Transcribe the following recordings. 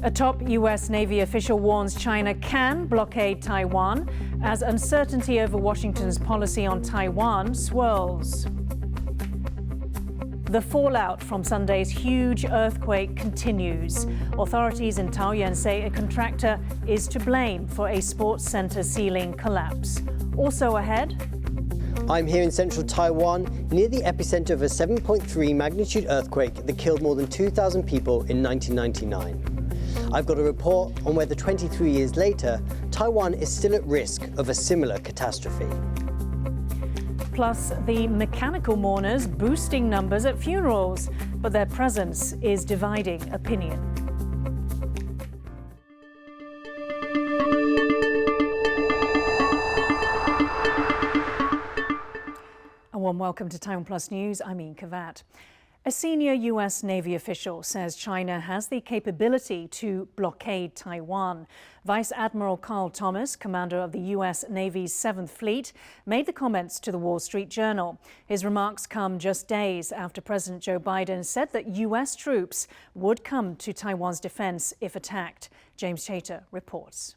A top U.S. Navy official warns China can blockade Taiwan as uncertainty over Washington's policy on Taiwan swirls. The fallout from Sunday's huge earthquake continues. Authorities in Taoyuan say a contractor is to blame for a sports center ceiling collapse. Also ahead, I'm here in central Taiwan, near the epicenter of a 7.3 magnitude earthquake that killed more than 2,000 people in 1999. I've got a report on whether 23 years later, Taiwan is still at risk of a similar catastrophe. Plus, the mechanical mourners boosting numbers at funerals, but their presence is dividing opinion. A warm welcome to TaiwanPlus News. I'm Yin Khvat. A senior U.S. Navy official says China has the capability to blockade Taiwan. Vice Admiral Carl Thomas, commander of the U.S. Navy's 7th Fleet, made the comments to the Wall Street Journal. His remarks come just days after President Joe Biden said that U.S. troops would come to Taiwan's defense if attacked. James Chater reports.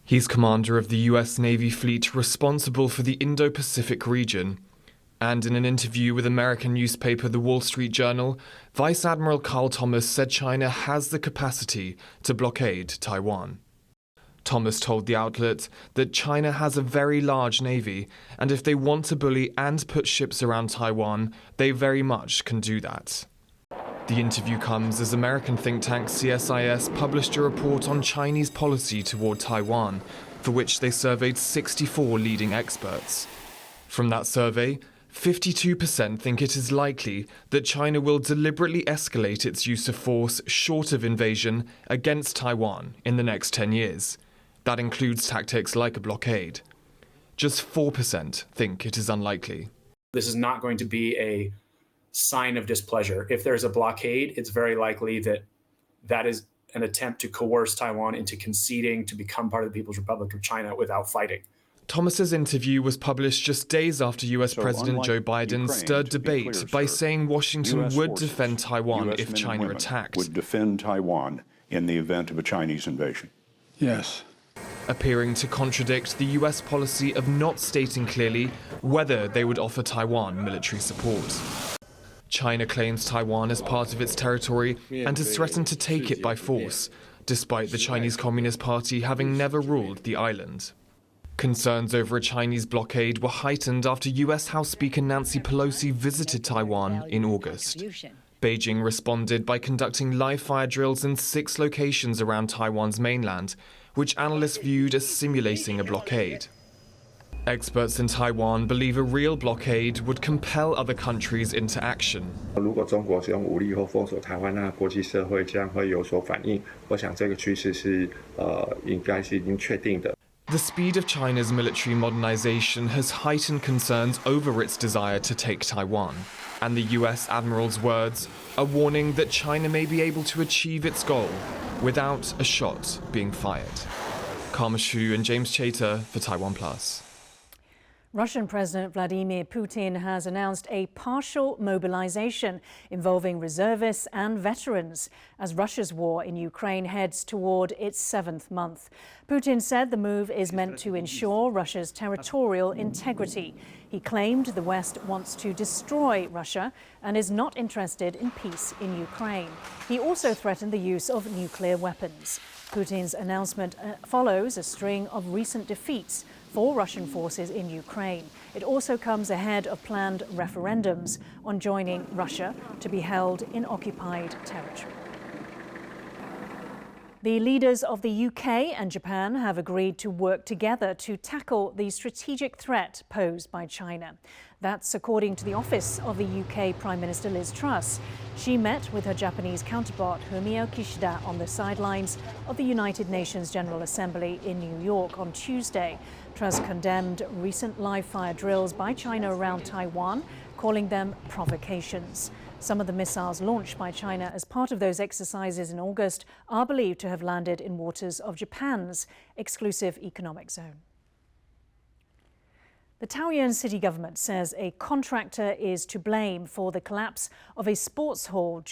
He's commander of the U.S. Navy fleet responsible for the Indo-Pacific region. And in an interview with American newspaper The Wall Street Journal, Vice Admiral Carl Thomas said China has the capacity to blockade Taiwan. Thomas told the outlet that China has a very large navy, and if they want to bully and put ships around Taiwan, they very much can do that. The interview comes as American think tank CSIS published a report on Chinese policy toward Taiwan, for which they surveyed 64 leading experts. From that survey, 52% think it is likely that China will deliberately escalate its use of force short of invasion against Taiwan in the next 10 years. That includes tactics like a blockade. Just 4% think it is unlikely. This is not going to be a sign of displeasure. If there's a blockade, it's very likely that that is an attempt to coerce Taiwan into conceding to become part of the People's Republic of China without fighting. Thomas's interview was published just days after US President Joe Biden stirred debate by saying Washington would defend Taiwan if China attacked. Would defend Taiwan in the event of a Chinese invasion. Yes. Appearing to contradict the US policy of not stating clearly whether they would offer Taiwan military support. China claims Taiwan as part of its territory and has threatened to take it by force, despite the Chinese Communist Party having never ruled the island. Concerns over a Chinese blockade were heightened after US House Speaker Nancy Pelosi visited Taiwan in August. Beijing responded by conducting live fire drills in 6 locations around Taiwan's mainland, which analysts viewed as simulating a blockade. Experts in Taiwan believe a real blockade would compel other countries into action. 如果中国使用武力或封锁台湾，那国际社会将会有所反应。我想这个趋势是应该是已经确定的。 The speed of China's military modernization has heightened concerns over its desire to take Taiwan. And the US Admiral's words are warning that China may be able to achieve its goal without a shot being fired. Karma Xu and James Chater for TaiwanPlus. Russian President Vladimir Putin has announced a partial mobilization involving reservists and veterans as Russia's war in Ukraine heads toward its 7th month. Putin said the move is meant to ensure Russia's territorial integrity. He claimed the West wants to destroy Russia and is not interested in peace in Ukraine. He also threatened the use of nuclear weapons. Putin's announcement follows a string of recent defeats for Russian forces in Ukraine. It also comes ahead of planned referendums on joining Russia to be held in occupied territory. The leaders of the UK and Japan have agreed to work together to tackle the strategic threat posed by China. That's according to the office of the UK Prime Minister Liz Truss. She met with her Japanese counterpart Fumio Kishida on the sidelines of the United Nations General Assembly in New York on Tuesday. Truss condemned recent live-fire drills by China around Taiwan, calling them provocations. Some of the missiles launched by China as part of those exercises in August are believed to have landed in waters of Japan's exclusive economic zone. The Taoyuan city government says a contractor is to blame for the collapse of a sports hall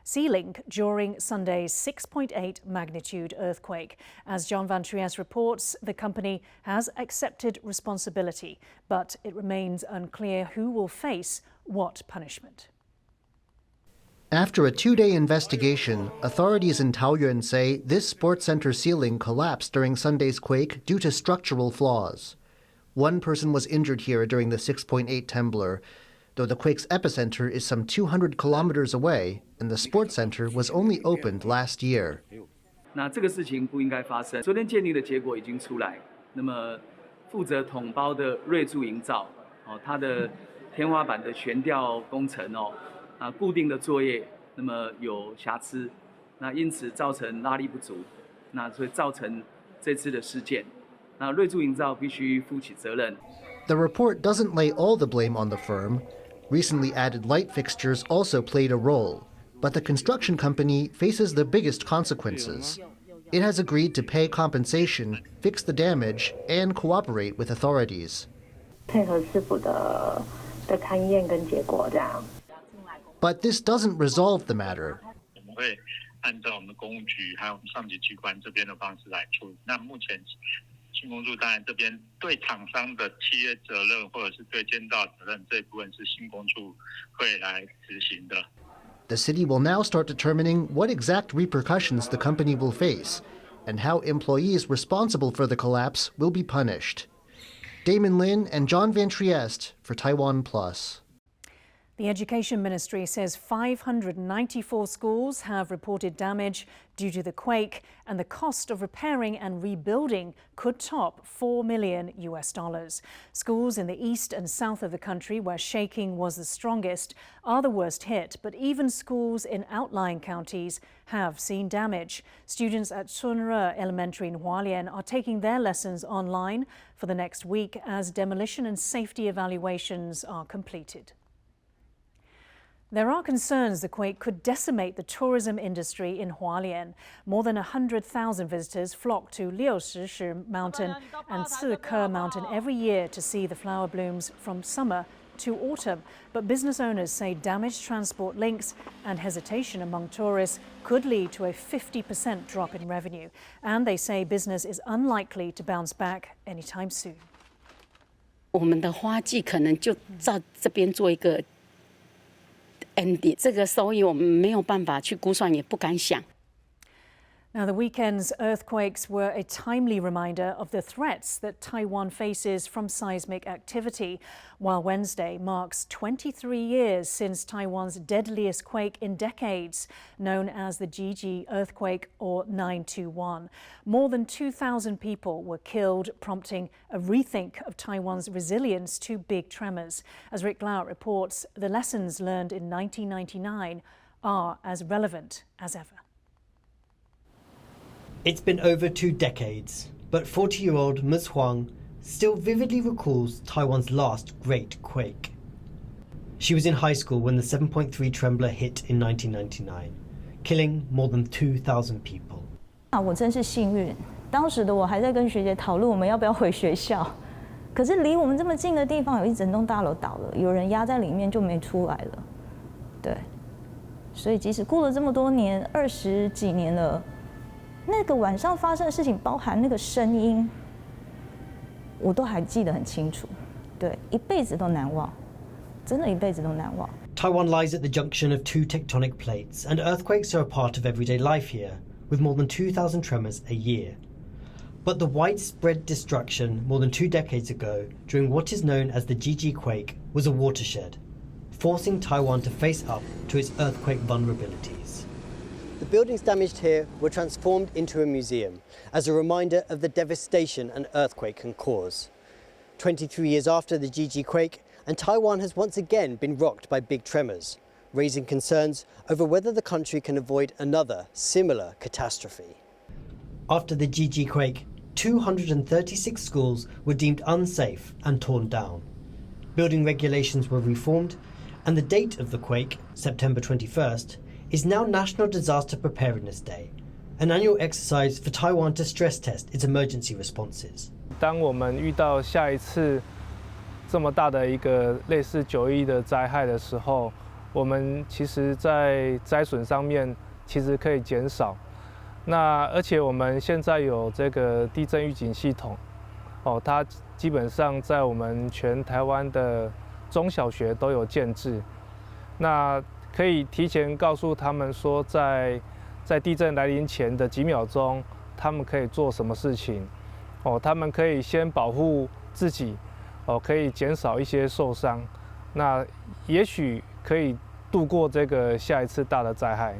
ceiling during Sunday's 6.8 magnitude earthquake. As John Van Trieste reports, the company has accepted responsibility, but it remains unclear who will face what punishment. After a two-day investigation, authorities in Taoyuan say this sports center ceiling collapsed during Sunday's quake due to structural flaws. One person was injured here during the 6.8 trembler, though the quake's epicenter is some 200 kilometers away, and the sports center was only opened last year. 那这个事情不应该发生。昨天鉴定的结果已经出来，那么负责统包的瑞筑营造，它的天花板的悬吊工程固定的作业，那么有瑕疵，那因此造成拉力不足，那所以造成这次的事件。 The report doesn't lay all the blame on the firm. Recently added light fixtures also played a role, but the construction company faces the biggest consequences. It has agreed to pay compensation, fix the damage, and cooperate with authorities. But this doesn't resolve the matter. 按照我们公务局还有我们上级机关这边的方式来处理。那目前新公处当然这边对厂商的契约责任或者是对监造责任这一部分是新公处会来执行的。The city will now start determining what exact repercussions the company will face and how employees responsible for the collapse will be punished. Damon Lin and John Van Trieste for TaiwanPlus. The Education Ministry says 594 schools have reported damage due to the quake, and the cost of repairing and rebuilding could top $4 million. Schools in the east and south of the country, where shaking was the strongest, are the worst hit, but even schools in outlying counties have seen damage. Students at Sunre Elementary in Hualien are taking their lessons online for the next week as demolition and safety evaluations are completed. There are concerns the quake could decimate the tourism industry in Hualien. More than 100,000 visitors flock to Liushishi Mountain and Sike Mountain every year to see the flower blooms from summer to autumn. But business owners say damaged transport links and hesitation among tourists could lead to a 50% drop in revenue. And they say business is unlikely to bounce back anytime soon. 我们的花季可能就在这边做一个 ending， 这个收益我们没有办法去估算，也不敢想。 Now, the weekend's earthquakes were a timely reminder of the threats that Taiwan faces from seismic activity, while Wednesday marks 23 years since Taiwan's deadliest quake in decades, known as the Jiji Earthquake or 921. More than 2,000 people were killed, prompting a rethink of Taiwan's resilience to big tremors. As Rick Glauert reports, the lessons learned in 1999 are as relevant as ever. It's been over 2 decades, but 40-year-old Ms. Huang still vividly recalls Taiwan's last great quake. She was in high school when the 7.3 trembler hit in 1999, killing more than 2,000 people. 我真是幸运，当时的我还在跟学姐讨论我们要不要回学校，可是离我们这么近的地方有一整栋大楼倒了，有人压在里面就没出来了。对，所以即使过了这么多年，20几年了。 那个晚上发生的事情，包含那个声音，我都还记得很清楚。对，一辈子都难忘，真的一辈子都难忘。 Taiwan lies at the junction of 2 tectonic plates, and earthquakes are a part of everyday life here, with more than 2,000 tremors a year. But the widespread destruction more than 2 decades ago, during what is known as the Jiji Quake, was a watershed, forcing Taiwan to face up to its earthquake vulnerabilities. The buildings damaged here were transformed into a museum as a reminder of the devastation an earthquake can cause. 23 years after the Jiji quake, and Taiwan has once again been rocked by big tremors, raising concerns over whether the country can avoid another similar catastrophe. After the Jiji quake, 236 schools were deemed unsafe and torn down. Building regulations were reformed, and the date of the quake, September 21st, is now National Disaster Preparedness Day, an annual exercise for Taiwan to stress test its emergency responses. 当我们遇到下一次这么大的一个类似9.11的灾害的时候，我们其实在灾损上面其实可以减少。那而且我们现在有这个地震预警系统，它基本上在我们全台湾的中小学都有建置。那可以提前告诉他们说，在地震来临前的几秒钟，他们可以做什么事情。他们可以先保护自己，可以减少一些受伤。那也许可以度过这个下一次大的灾害。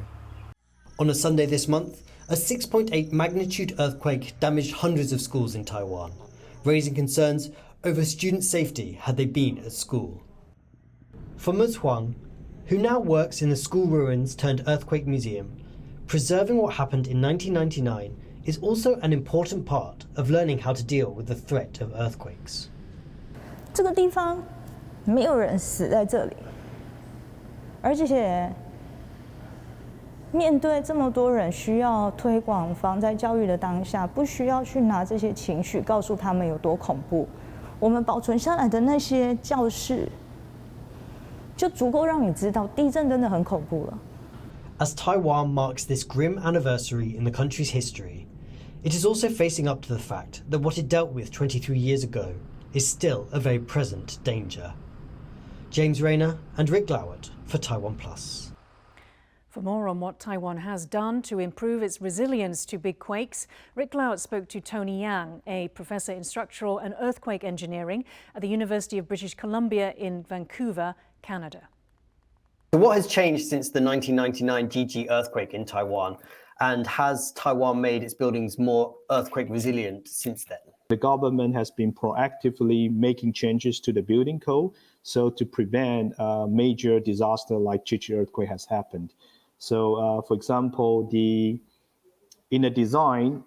On a Sunday this month, a 6.8 magnitude earthquake damaged hundreds of schools in Taiwan, raising concerns over student safety had they been at school. For Ms. Huang, who now works in the school ruins turned earthquake museum, preserving what happened in 1999 is also an important part of learning how to deal with the threat of earthquakes. 这个地方没有人死在这里，而且面对这么多人需要推广防灾教育的当下，不需要去拿这些情绪告诉他们有多恐怖。我们保存下来的那些教室，就足够让你知道地震真的很恐怖了。As Taiwan marks this grim anniversary in the country's history, it is also facing up to the fact that what it dealt with 23 years ago is still a very present danger. James Rayner and Rick Glowert for TaiwanPlus. For more on what Taiwan has done to improve its resilience to big quakes, Rick Glowert spoke to Tony Yang, a professor in structural and earthquake engineering at the University of British Columbia in Vancouver, Canada. What has changed since the 1999 Jiji earthquake in Taiwan, and has Taiwan made its buildings more earthquake resilient since then? The government has been proactively making changes to the building code so to prevent a major disaster like Jiji earthquake has happened. So, for example, in the design,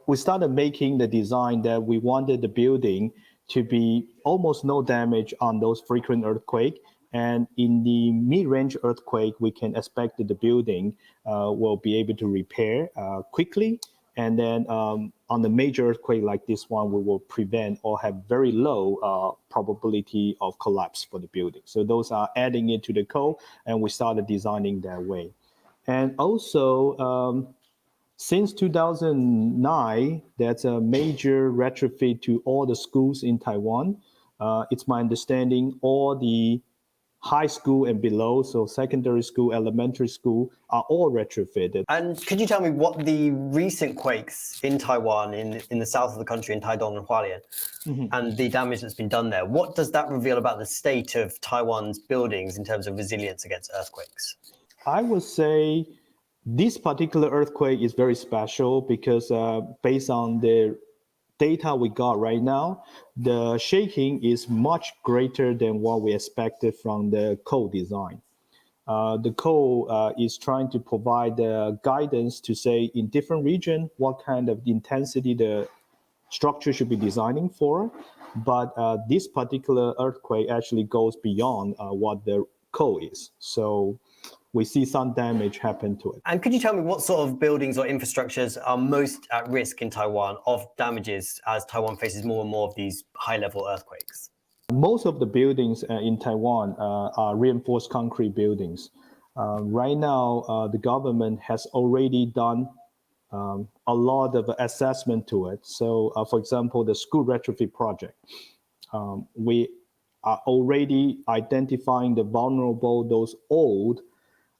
we started making the design that we wanted the building to be almost no damage on those frequent earthquakes. And in the mid-range earthquake, we can expect that the building will be able to repair quickly. And then on the major earthquake like this one, we will prevent or have very low probability of collapse for the building. So those are adding it to the code, and we started designing that way. And also, since 2009, that's a major retrofit to all the schools in Taiwan. It's my understanding all the high school and below, so secondary school, elementary school, are all retrofitted. And could you tell me what the recent quakes in Taiwan, in the south of the country, in Taidong and Hualien, and the damage that's been done there, what does that reveal about the state of Taiwan's buildings in terms of resilience against earthquakes? I would say this particular earthquake is very special because based on the data we got right now, the shaking is much greater than what we expected from the code design. The code is trying to provide the guidance to say in different region what kind of intensity the structure should be designing for. But this particular earthquake actually goes beyond what the code is. So we see some damage happen to it. And could you tell me what sort of buildings or infrastructures are most at risk in Taiwan of damages as Taiwan faces more and more of these high-level earthquakes? Most of the buildings in Taiwan are reinforced concrete buildings. Right now, the government has already done a lot of assessment to it. So, for example, the school retrofit project, we are already identifying the vulnerable, those old,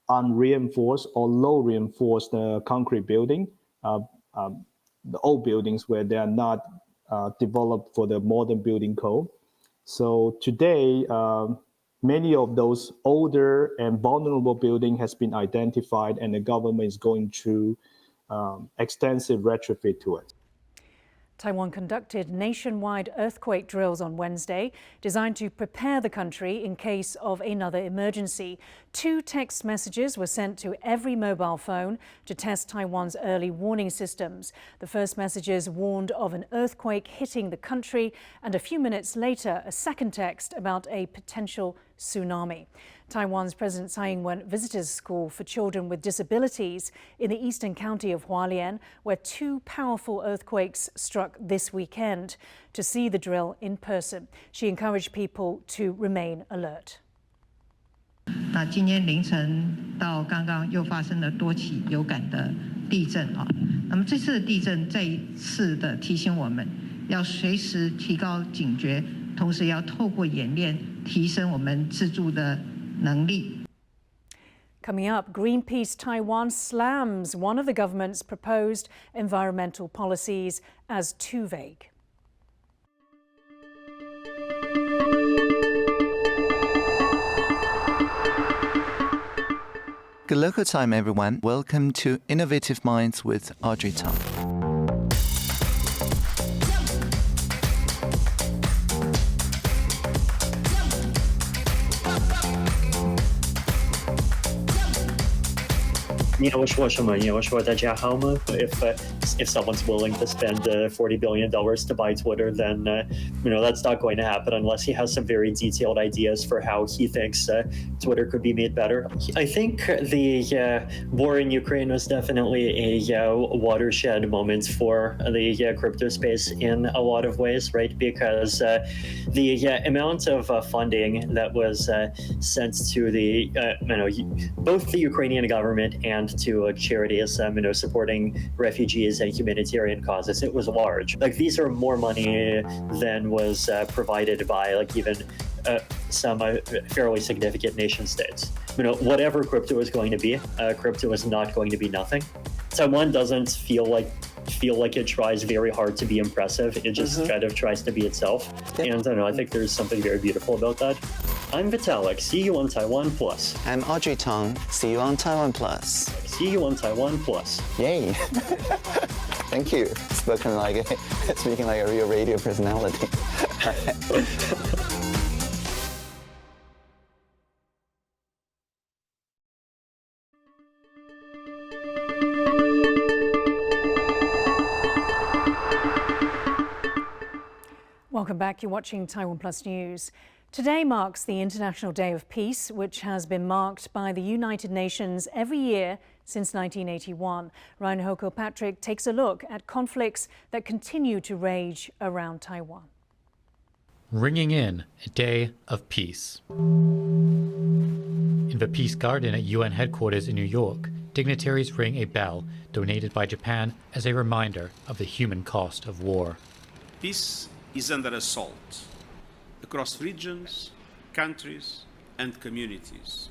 unreinforced or low reinforced concrete building, the old buildings where they are not developed for the modern building code. So today, many of those older and vulnerable buildings has been identified, and the government is going through extensive retrofit to it. Taiwan conducted nationwide earthquake drills on Wednesday, designed to prepare the country in case of another emergency. 2 text messages were sent to every mobile phone to test Taiwan's early warning systems. The first messages warned of an earthquake hitting the country, and a few minutes later, a second text about a potential tsunami. Taiwan's President Taoyuan visitors school for children with disabilities in the eastern county of Hualien, where two powerful earthquakes struck this weekend. To see the drill in person, she encouraged people to remain alert. 那今天凌晨到刚刚又发生了多起有感的地震啊。那么这次的地震再一次的提醒我们，要随时提高警觉，同时要透过演练提升我们自助的能力。 Coming up, Greenpeace Taiwan slams one of the government's proposed environmental policies as too vague. Good local time, everyone. Welcome to Innovative Minds with Audrey Tang. If someone's willing to spend $40 billion to buy Twitter, then that's not going to happen unless he has some very detailed ideas for how he thinks Twitter could be made better. I think the war in Ukraine was definitely a watershed moment for the crypto space in a lot of ways, right? Because the amount of funding that was sent to the both the Ukrainian government and to charities supporting refugees and humanitarian causes, it was large. Like, these are more money than was provided by even some fairly significant nation states. Whatever crypto is going to be, crypto is not going to be nothing. Taiwan doesn't feel like it tries very hard to be impressive. It just kind of tries to be itself. Yep. And I don't know, I think there's something very beautiful about that. I'm Vitalik. See you on TaiwanPlus. I'm Audrey Tang. See you on TaiwanPlus. See you on TaiwanPlus. Yay! Thank you. Speaking like a real radio personality. Welcome back. You're watching TaiwanPlus News. Today marks the International Day of Peace, which has been marked by the United Nations every year since 1981. Ryan Ho-Kilpatrick takes a look at conflicts that continue to rage around Taiwan. Ringing in a day of peace. In the Peace Garden at UN headquarters in New York, dignitaries ring a bell donated by Japan as a reminder of the human cost of war. Peace is under assault across regions, countries, and communities.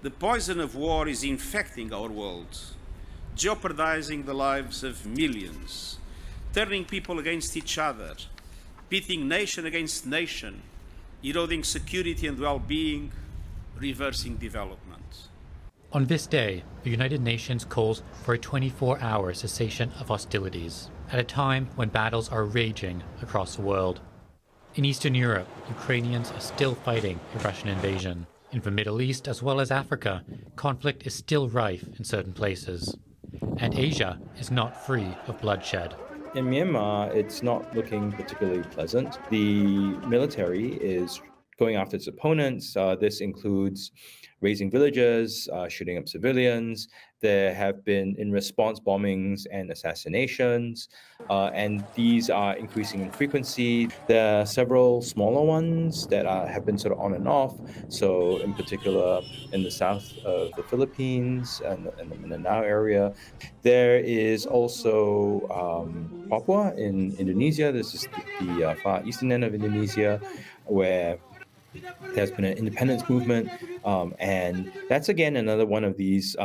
The poison of war is infecting our world, jeopardizing the lives of millions, turning people against each other, pitting nation against nation, eroding security and well-being, reversing development. On this day, the United Nations calls for a 24-hour cessation of hostilities, at a time when battles are raging across the world. In Eastern Europe, Ukrainians are still fighting a Russian invasion. In the Middle East, as well as Africa, conflict is still rife in certain places. And Asia is not free of bloodshed. In Myanmar, it's not looking particularly pleasant. The military is going after its opponents. This includes razing villages, shooting up civilians. There have been, in response, bombings and assassinations, and these are increasing in frequency. There are several smaller ones that have been sort of on and off. So, in particular, in the south of the Philippines and the Mindanao area. There is also Papua in Indonesia. This is the far eastern end of Indonesia, where there's been an independence movement, and that's again another one of these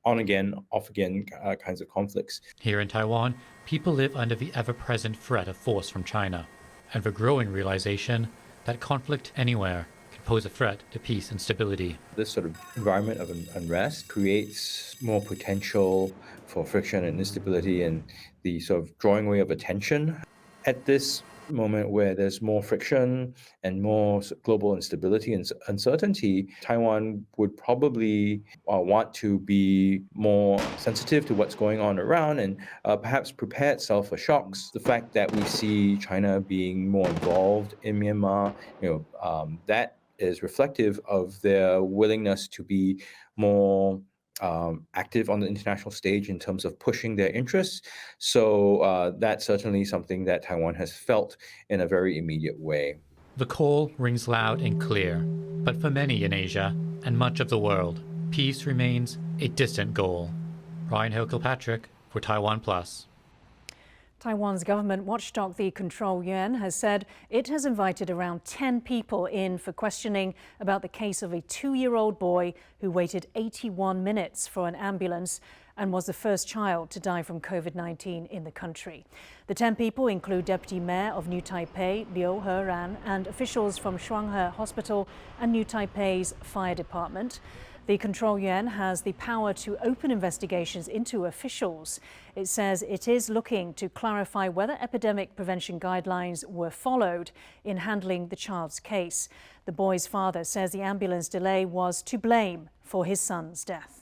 on-again, off-again kinds of conflicts. Here in Taiwan, people live under the ever-present threat of force from China, and the growing realization that conflict anywhere can pose a threat to peace and stability. This sort of environment of unrest creates more potential for friction and instability and the sort of drawing away of attention. At this moment where there's more friction and more global instability and uncertainty, Taiwan would probably want to be more sensitive to what's going on around and perhaps prepare itself for shocks. The fact that we see China being more involved in Myanmar, that is reflective of their willingness to be more active on the international stage in terms of pushing their interests. So that's certainly something that Taiwan has felt in a very immediate way. The call rings loud and clear, but for many in Asia and much of the world, peace remains a distant goal. Ryan Hill-Kilpatrick for TaiwanPlus. Taiwan's government watchdog, the Taoyuan, has said it has invited around 10 people in for questioning about the case of a 2-year-old boy who waited 81 minutes for an ambulance and was the first child to die from COVID-19 in the country. The 10 people include Deputy Mayor of New Taipei, Liu Heran, and officials from Shuanghe Hospital and New Taipei's fire department. The Taoyuan has the power to open investigations into officials. It says it is looking to clarify whether epidemic prevention guidelines were followed in handling the child's case. The boy's father says the ambulance delay was to blame for his son's death.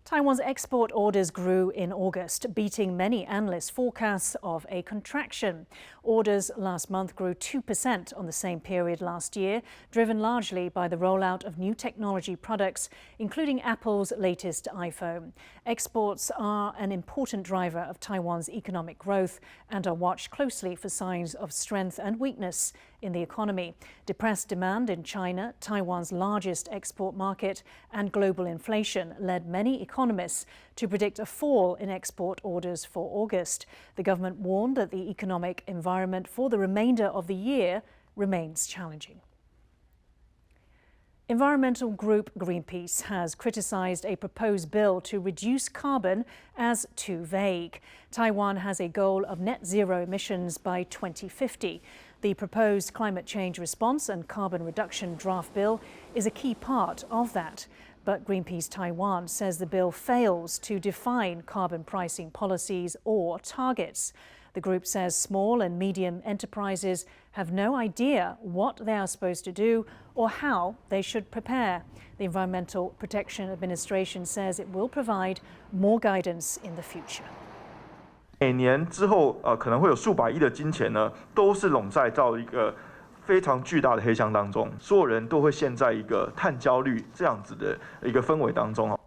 Taiwan's export orders grew in August, beating many analysts' forecasts of a contraction. Orders last month grew 2% on the same period last year, driven largely by the rollout of new technology products, including Apple's latest iPhone. Exports are an important driver of Taiwan's economic growth and are watched closely for signs of strength and weakness in the economy. Depressed demand in China, Taiwan's largest export market, and global inflation led many economists to predict a fall in export orders for August. The government warned that the economic environment for the remainder of the year remains challenging. Environmental group Greenpeace has criticised a proposed bill to reduce carbon as too vague. Taiwan has a goal of net zero emissions by 2050. The proposed climate change response and carbon reduction draft bill is a key part of that. But Greenpeace Taiwan says the bill fails to define carbon pricing policies or targets. The group says small and medium enterprises have no idea what they are supposed to do or how they should prepare. The Environmental Protection Administration says it will provide more guidance in the future. 每年之后，可能会有数百亿的金钱呢，都是笼罩在一个非常巨大的黑箱当中，所有人都会陷在一个碳焦虑这样子的一个氛围当中。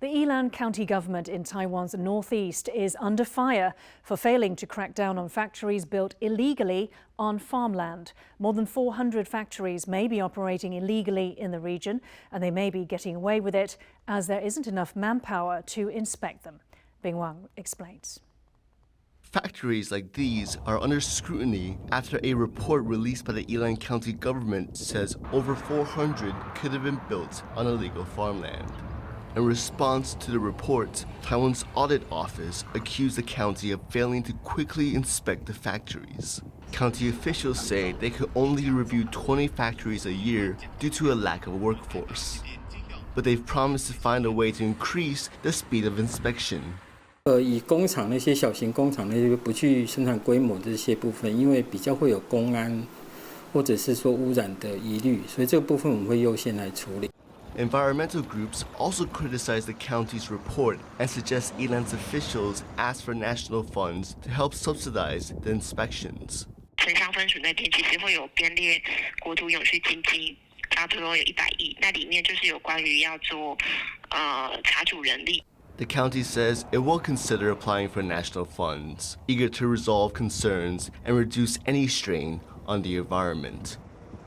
The Yilan County government in Taiwan's northeast is under fire for failing to crack down on factories built illegally on farmland. More than 400 factories may be operating illegally in the region, and they may be getting away with it as there isn't enough manpower to inspect them. Bing Wang explains. Factories like these are under scrutiny after a report released by the Yilan County government says over 400 could have been built on illegal farmland. In response to the report, Taiwan's audit office accused the county of failing to quickly inspect the factories. County officials say they could only review 20 factories a year due to a lack of workforce. But they've promised to find a way to increase the speed of inspection. 以工厂那些小型工厂那些不去生产规模这些部分，因为比较会有公安或者是说污染的疑虑，所以这个部分我们会优先来处理。 Environmental groups also criticize the county's report and suggest Yilan's officials ask for national funds to help subsidize the inspections. 城乡分署那边其实会有编列国土永续基金，差不多有100亿，那里面就是有关于要做查处人力。 The county says it will consider applying for national funds, eager to resolve concerns and reduce any strain on the environment.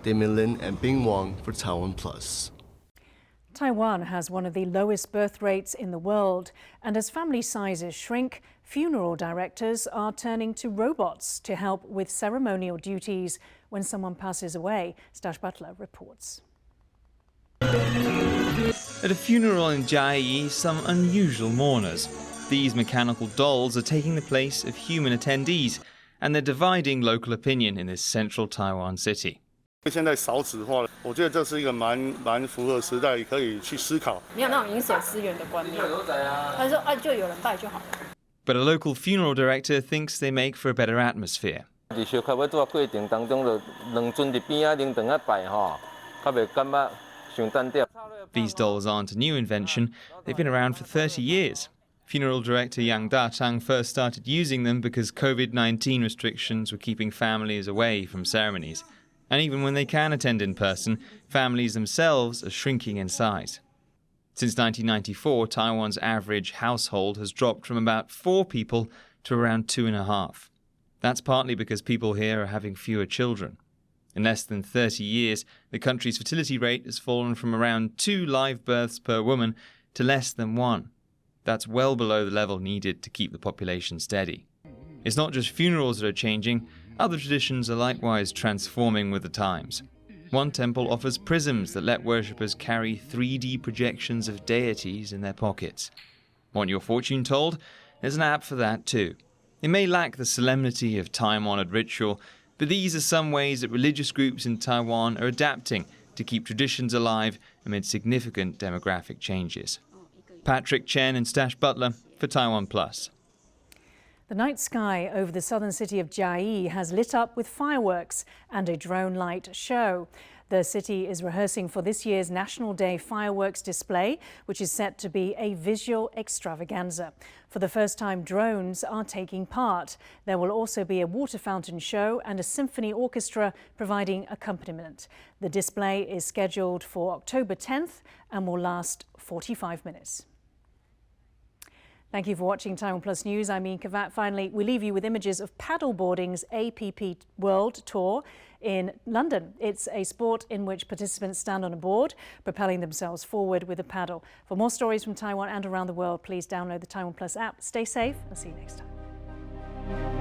Damien Lin and Bing Wang for TaiwanPlus. Taiwan has one of the lowest birth rates in the world, and as family sizes shrink, funeral directors are turning to robots to help with ceremonial duties when someone passes away. Stash Butler reports. At a funeral in Chiayi, some unusual mourners. These mechanical dolls are taking the place of human attendees, and they're dividing local opinion in this central Taiwan city. 现在少子化了，我觉得这是一个蛮符合时代，可以去思考。没有那种饮水思源的观念，他说啊，就有人拜就好了。But a local funeral director thinks they make for a better atmosphere. 伫烧烤要做过程当中，就两尊伫边啊，冷堂啊拜吼，较袂感觉伤单调。 These dolls aren't a new invention. They've been around for 30 years. Funeral director Yang Da-chang first started using them because COVID-19 restrictions were keeping families away from ceremonies. And even when they can attend in person, families themselves are shrinking in size. Since 1994, Taiwan's average household has dropped from about 4 people to around 2.5. That's partly because people here are having fewer children. In less than 30 years, the country's fertility rate has fallen from around 2 live births per woman to less than 1. That's well below the level needed to keep the population steady. It's not just funerals that are changing, other traditions are likewise transforming with the times. One temple offers prisms that let worshippers carry 3D projections of deities in their pockets. Want your fortune told? There's an app for that too. It may lack the solemnity of time-honored ritual, but these are some ways that religious groups in Taiwan are adapting to keep traditions alive amid significant demographic changes. Patrick Chen and Stash Butler for TaiwanPlus. The night sky over the southern city of Jiayi has lit up with fireworks and a drone light show. The city is rehearsing for this year's National Day fireworks display, which is set to be a visual extravaganza. For the first time, drones are taking part. There will also be a water fountain show and a symphony orchestra providing accompaniment. The display is scheduled for October 10th and will last 45 minutes. Thank you for watching TaiwanPlus News. I'm Yin Khvat. Finally, we leave you with images of paddleboarding's APP World Tour in London. It's a sport in which participants stand on a board, propelling themselves forward with a paddle. For more stories from Taiwan and around the world, please download the TaiwanPlus app. Stay safe and see you next time.